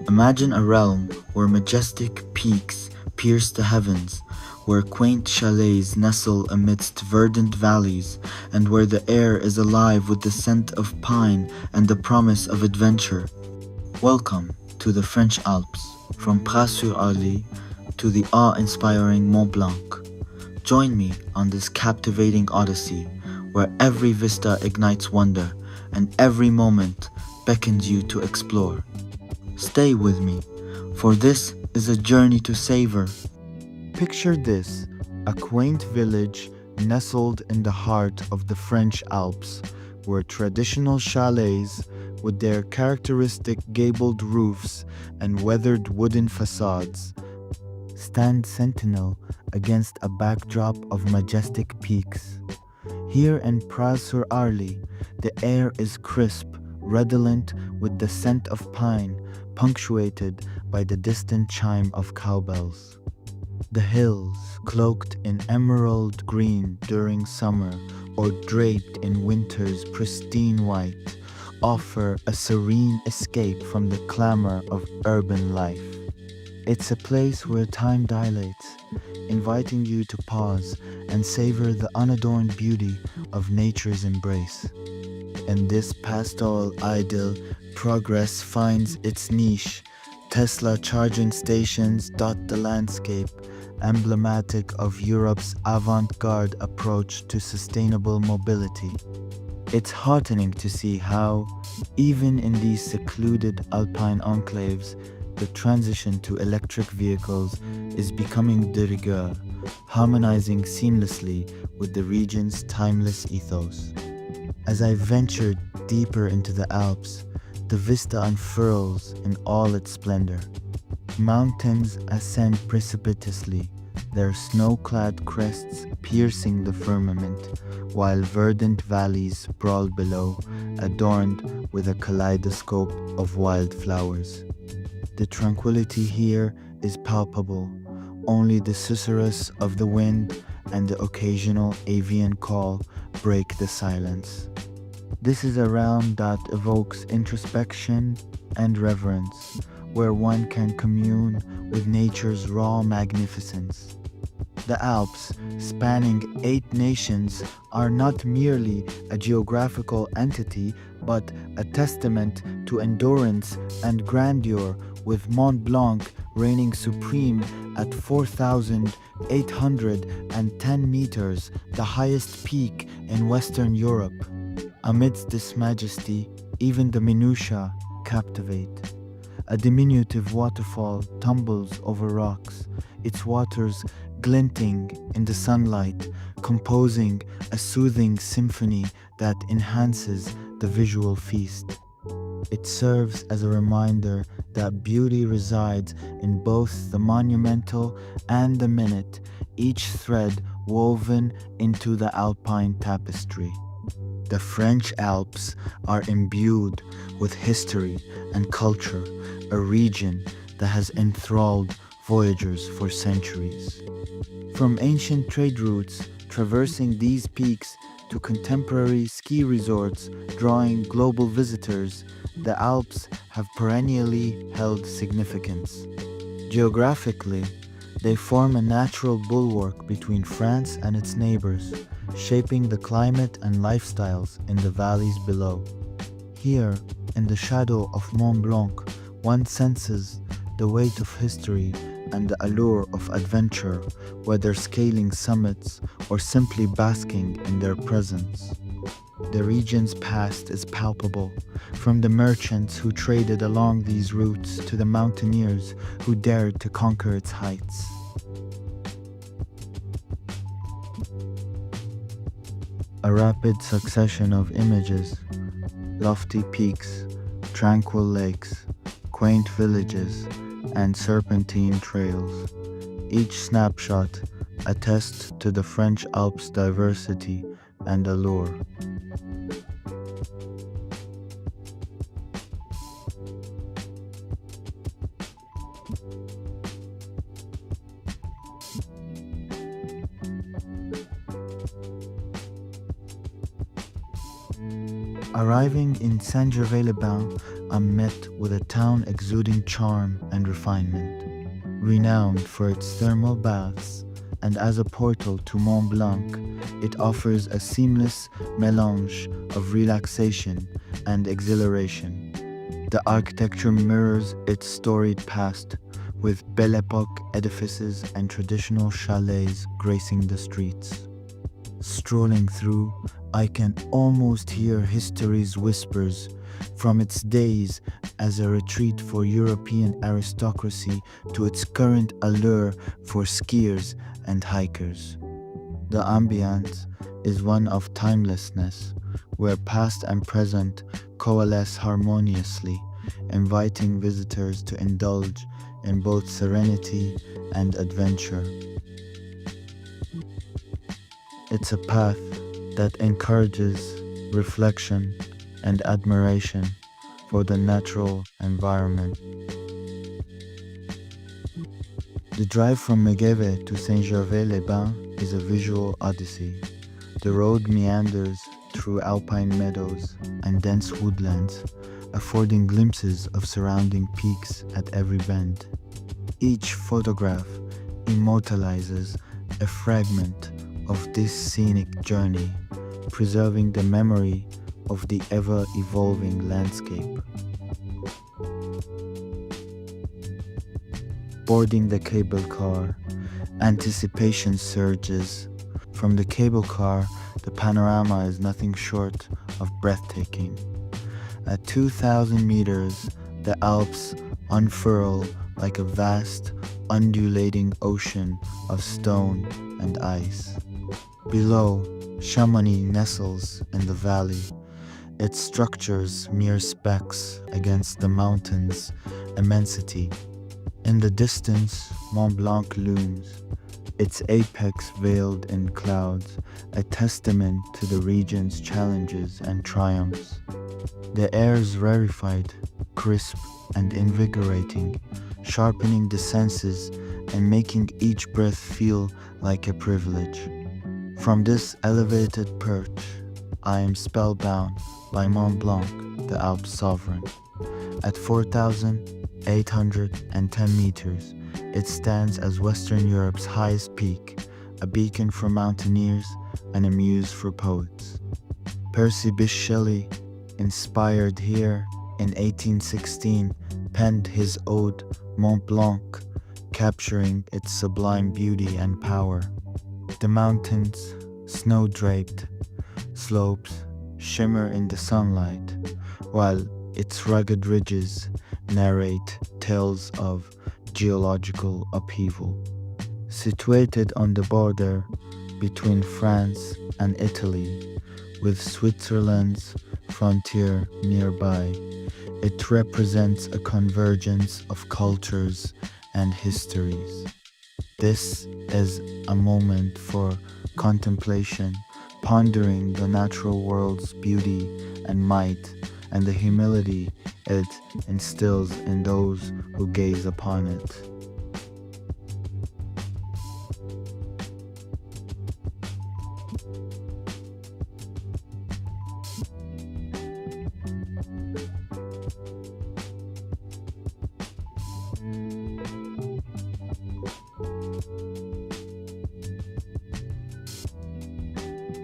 Imagine a realm where majestic peaks pierce the heavens, where quaint chalets nestle amidst verdant valleys, and where the air is alive with the scent of pine and the promise of adventure. Welcome to the French Alps, from Praz-sur-Arly to the awe-inspiring Mont Blanc. Join me on this captivating odyssey where every vista ignites wonder and every moment beckons you to explore. Stay with me, for this is a journey to savor. Picture this, a quaint village nestled in the heart of the French Alps, where traditional chalets, with their characteristic gabled roofs and weathered wooden facades, stand sentinel against a backdrop of majestic peaks. Here in Praz-sur-Arly, the air is crisp, redolent with the scent of pine, punctuated by the distant chime of cowbells. The hills, cloaked in emerald green during summer or draped in winter's pristine white, offer a serene escape from the clamor of urban life. It's a place where time dilates, inviting you to pause and savor the unadorned beauty of nature's embrace. In this pastoral idyll, progress finds its niche. Tesla charging stations dot the landscape, emblematic of Europe's avant-garde approach to sustainable mobility. It's heartening to see how, even in these secluded alpine enclaves, the transition to electric vehicles is becoming de rigueur, harmonizing seamlessly with the region's timeless ethos. As I ventured deeper into the Alps, the vista unfurls in all its splendor. Mountains ascend precipitously, their snow-clad crests piercing the firmament, while verdant valleys sprawl below, adorned with a kaleidoscope of wildflowers. The tranquility here is palpable. Only the susurrus of the wind and the occasional avian call break the silence. This is a realm that evokes introspection and reverence, where one can commune with nature's raw magnificence. The Alps, spanning 8 nations, are not merely a geographical entity, but a testament to endurance and grandeur, with Mont Blanc reigning supreme at 4,810 meters, the highest peak in Western Europe. Amidst this majesty, even the minutiae captivate. A diminutive waterfall tumbles over rocks, its waters glinting in the sunlight, composing a soothing symphony that enhances the visual feast. It serves as a reminder that beauty resides in both the monumental and the minute, each thread woven into the alpine tapestry. The French Alps are imbued with history and culture, a region that has enthralled voyagers for centuries. From ancient trade routes traversing these peaks to contemporary ski resorts drawing global visitors, the Alps have perennially held significance. Geographically, they form a natural bulwark between France and its neighbors, shaping the climate and lifestyles in the valleys below. Here, in the shadow of Mont Blanc, one senses the weight of history and the allure of adventure, whether scaling summits or simply basking in their presence. The region's past is palpable, from the merchants who traded along these routes to the mountaineers who dared to conquer its heights. A rapid succession of images, lofty peaks, tranquil lakes, quaint villages, and serpentine trails. Each snapshot attests to the French Alps' diversity and allure. Arriving in Saint-Gervais-les-Bains, I'm met with a town exuding charm and refinement, renowned for its thermal baths, and as a portal to Mont Blanc, it offers a seamless melange of relaxation and exhilaration. The architecture mirrors its storied past, with Belle Epoque edifices and traditional chalets gracing the streets. Strolling through, I can almost hear history's whispers, from its days as a retreat for European aristocracy to its current allure for skiers and hikers. The ambience is one of timelessness, where past and present coalesce harmoniously, inviting visitors to indulge in both serenity and adventure. It's a path that encourages reflection and admiration for the natural environment. The drive from Megève to Saint-Gervais-les-Bains is a visual odyssey. The road meanders through alpine meadows and dense woodlands, affording glimpses of surrounding peaks at every bend. Each photograph immortalizes a fragment of this scenic journey, preserving the memory of the ever-evolving landscape. Boarding the cable car, anticipation surges. From the cable car, the panorama is nothing short of breathtaking. At 2,000 meters, the Alps unfurl like a vast, undulating ocean of stone and ice. Below, Chamonix nestles in the valley, its structures mere specks against the mountain's immensity. In the distance, Mont Blanc looms, its apex veiled in clouds, a testament to the region's challenges and triumphs. The air's rarefied, crisp, and invigorating, sharpening the senses and making each breath feel like a privilege. From this elevated perch, I am spellbound by Mont Blanc, the Alps sovereign. At 4,810 meters, it stands as Western Europe's highest peak, a beacon for mountaineers and a muse for poets. Percy Bysshe Shelley, inspired here in 1816, penned his ode Mont Blanc, capturing its sublime beauty and power. The mountains, snow-draped slopes, shimmer in the sunlight, while its rugged ridges narrate tales of geological upheaval. Situated on the border between France and Italy, with Switzerland's frontier nearby, it represents a convergence of cultures and histories. This is a moment for contemplation, pondering the natural world's beauty and might, and the humility it instills in those who gaze upon it.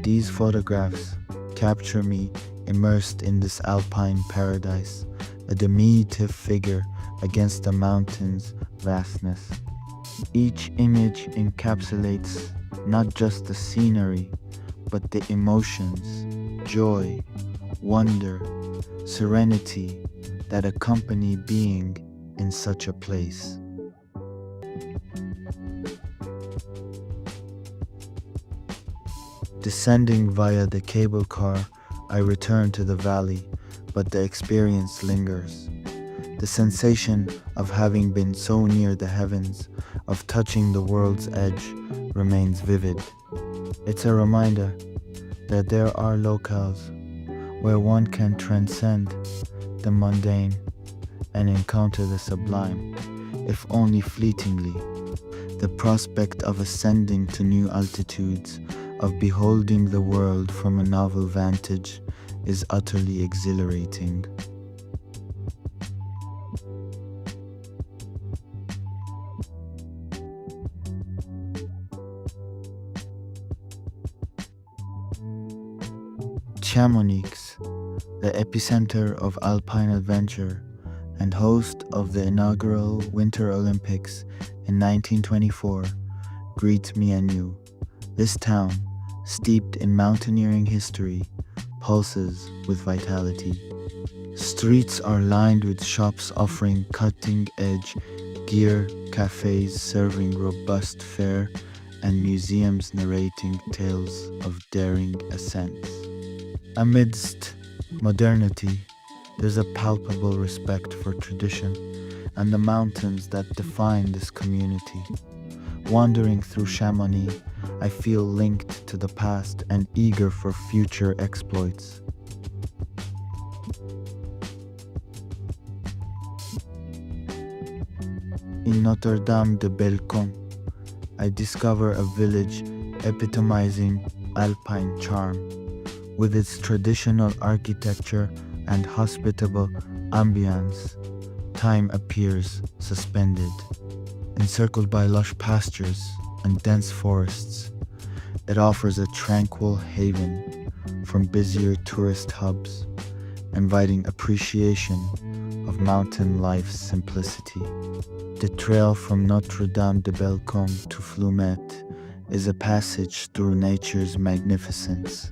These photographs capture me immersed in this alpine paradise, a diminutive figure against the mountain's vastness. Each image encapsulates not just the scenery, but the emotions, joy, wonder, serenity that accompany being in such a place. Descending via the cable car, I return to the valley, but the experience lingers. The sensation of having been so near the heavens, of touching the world's edge, remains vivid. It's a reminder that there are locales where one can transcend the mundane and encounter the sublime, if only fleetingly. The prospect of ascending to new altitudes, of beholding the world from a novel vantage, is utterly exhilarating. Chamonix, the epicenter of alpine adventure and host of the inaugural Winter Olympics in 1924, greets me and you. This town, steeped in mountaineering history, pulses with vitality. Streets are lined with shops offering cutting-edge gear, cafes serving robust fare, and museums narrating tales of daring ascents. Amidst modernity, there's a palpable respect for tradition and the mountains that define this community. Wandering through Chamonix, I feel linked to the past and eager for future exploits. In Notre-Dame-de-Bellecombe, I discover a village epitomizing alpine charm. With its traditional architecture and hospitable ambience, time appears suspended. Encircled by lush pastures and dense forests, it offers a tranquil haven from busier tourist hubs, inviting appreciation of mountain life's simplicity. The trail from Notre-Dame-de-Bellecombe to Flumet is a passage through nature's magnificence,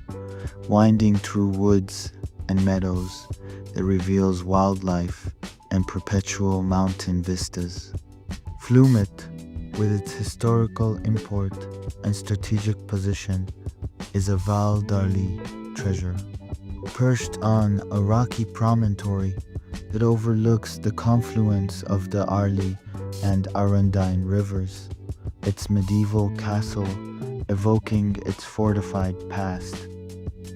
winding through woods and meadows that reveals wildlife and perpetual mountain vistas. Flumet, with its historical import and strategic position, is a Val d'Arly treasure. Perched on a rocky promontory that overlooks the confluence of the Arly and Arundine rivers, its medieval castle evoking its fortified past.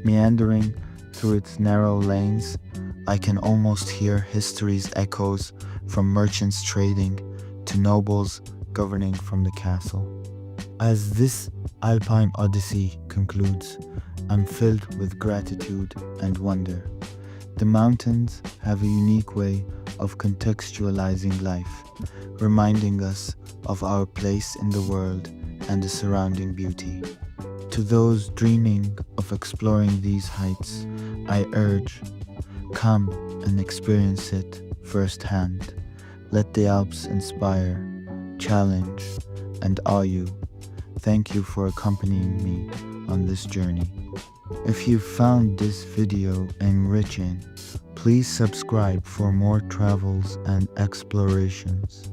Meandering through its narrow lanes, I can almost hear history's echoes from merchants trading to nobles governing from the castle. As this alpine odyssey concludes, I'm filled with gratitude and wonder. The mountains have a unique way of contextualizing life, reminding us of our place in the world and the surrounding beauty. To those dreaming of exploring these heights, I urge, come and experience it firsthand. Let the Alps inspire, challenge, and awe you. Thank you for accompanying me on this journey. If you found this video enriching, please subscribe for more travels and explorations.